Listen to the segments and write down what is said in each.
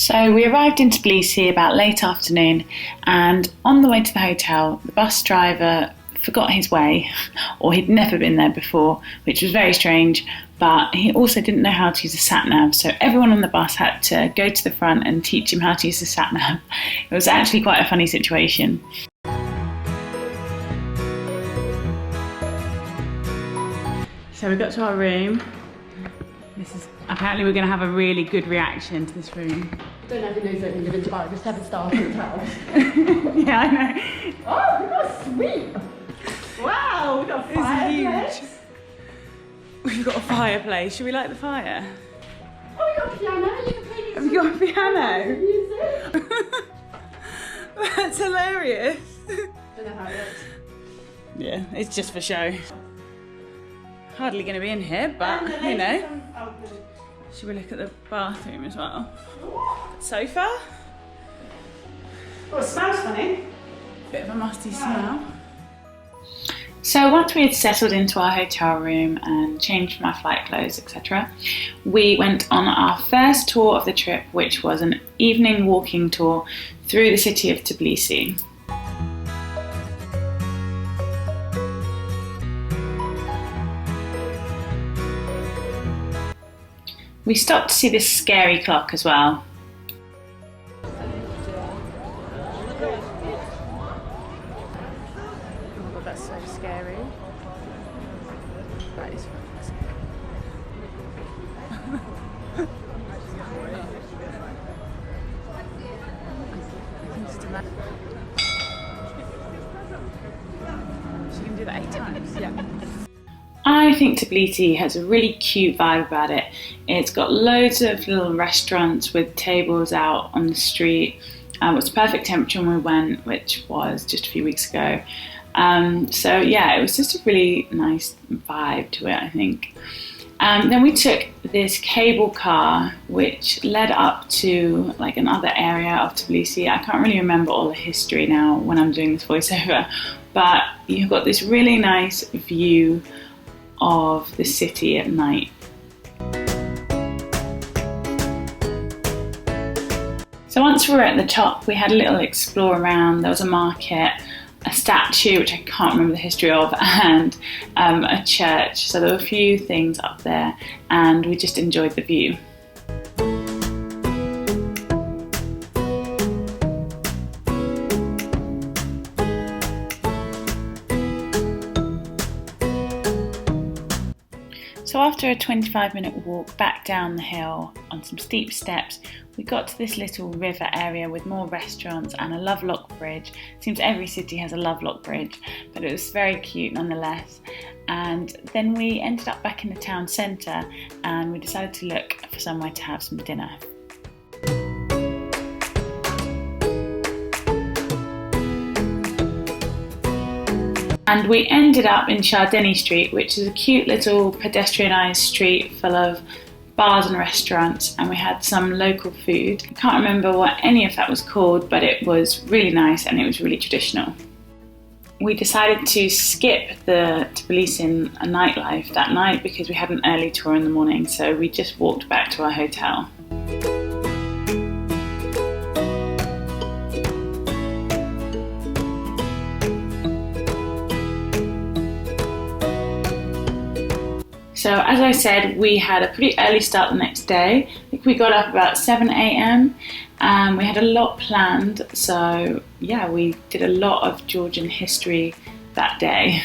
So we arrived in Tbilisi about late afternoon, and on the way to the hotel, the bus driver forgot his way, or he'd never been there before, which was very strange, but he also didn't know how to use a sat-nav, so everyone on the bus had to go to the front and teach him how to use the sat-nav. It was actually quite a funny situation. So we got to our room. Apparently we're going to have a really good reaction to this room. Don't have knows that we live in Dubai, just 7-star hotel. Yeah, I know. Oh, we got a suite! Wow, we got a fireplace. We've got a fireplace. Should we light the fire? Oh, we got a piano. You can play music. Have you got a piano? Music. That's hilarious. Don't know how it looks. Yeah, it's just for show. Hardly going to be in here, but you know. Should we look at the bathroom as well? Sofa? Oh, it smells funny. Bit of a musty smell. So once we had settled into our hotel room and changed my flight clothes, etc., we went on our first tour of the trip, which was an evening walking tour through the city of Tbilisi. We stopped to see this scary clock as well. Oh my god, that's so scary. That is fucking scary. I can just imagine. She can do that 8 times? Yeah. I think Tbilisi has a really cute vibe about it. It's got loads of little restaurants with tables out on the street. It was perfect temperature when we went, which was just a few weeks ago. So yeah, it was just a really nice vibe to it, I think. Then we took this cable car which led up to like another area of Tbilisi. I can't really remember all the history now when I'm doing this voiceover, but you've got this really nice view of the city at night. So once we were at the top, we had a little explore around. There was a market, a statue which I can't remember the history of, and a church. So there were a few things up there and we just enjoyed the view. So after a 25-minute walk back down the hill on some steep steps, we got to this little river area with more restaurants and a lovelock bridge. Seems every city has a lovelock bridge, but it was very cute nonetheless. And then we ended up back in the town centre and we decided to look for somewhere to have some dinner. And we ended up in Shardeni Street, which is a cute little pedestrianised street full of bars and restaurants, and we had some local food. I can't remember what any of that was called, but it was really nice and it was really traditional. We decided to skip the Tbilisi nightlife that night because we had an early tour in the morning, so we just walked back to our hotel. So as I said, we had a pretty early start the next day. I think we got up about 7 a.m. We had a lot planned, so yeah, we did a lot of Georgian history that day.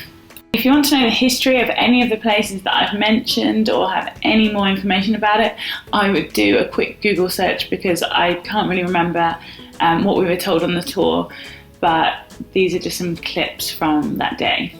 If you want to know the history of any of the places that I've mentioned or have any more information about it, I would do a quick Google search because I can't really remember what we were told on the tour, but these are just some clips from that day.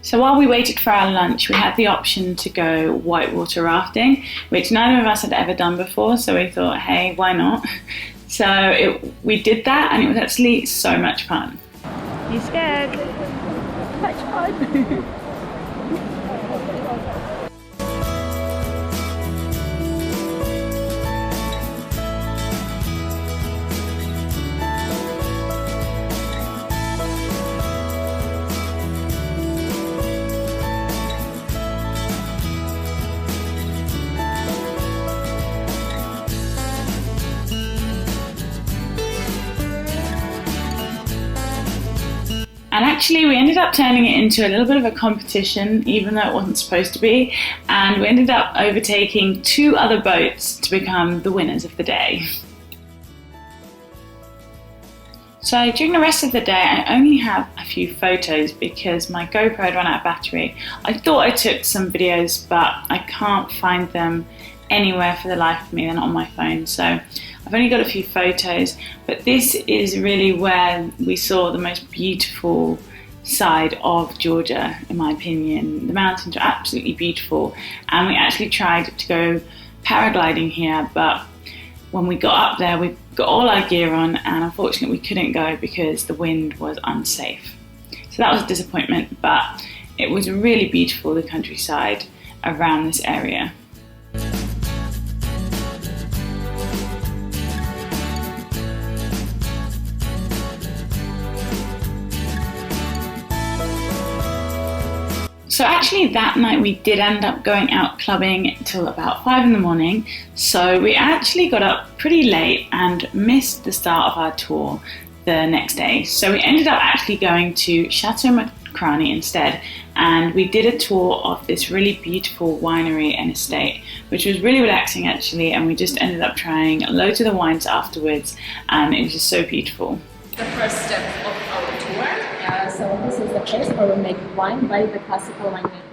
So while we waited for our lunch, we had the option to go whitewater rafting, which neither of us had ever done before, so we thought, hey, why not? So we did that, and it was actually so much fun. You scared? Much fun. And actually we ended up turning it into a little bit of a competition, even though it wasn't supposed to be, and we ended up overtaking 2 other boats to become the winners of the day. So during the rest of the day I only have a few photos because my GoPro had run out of battery. I thought I took some videos, but I can't find them anywhere for the life of me. They're not on my phone, so I've only got a few photos, but this is really where we saw the most beautiful side of Georgia, in my opinion. The mountains are absolutely beautiful, and we actually tried to go paragliding here, but when we got up there we got all our gear on, and unfortunately we couldn't go because the wind was unsafe. So that was a disappointment, but it was really beautiful, the countryside around this area. So actually that night we did end up going out clubbing till about 5 in the morning, so we actually got up pretty late and missed the start of our tour the next day. So we ended up actually going to Chateau Macrani instead, and we did a tour of this really beautiful winery and estate, which was really relaxing actually, and we just ended up trying loads of the wines afterwards, and it was just so beautiful. The first step of our tour. So this is the place where we make wine by the classical winemaker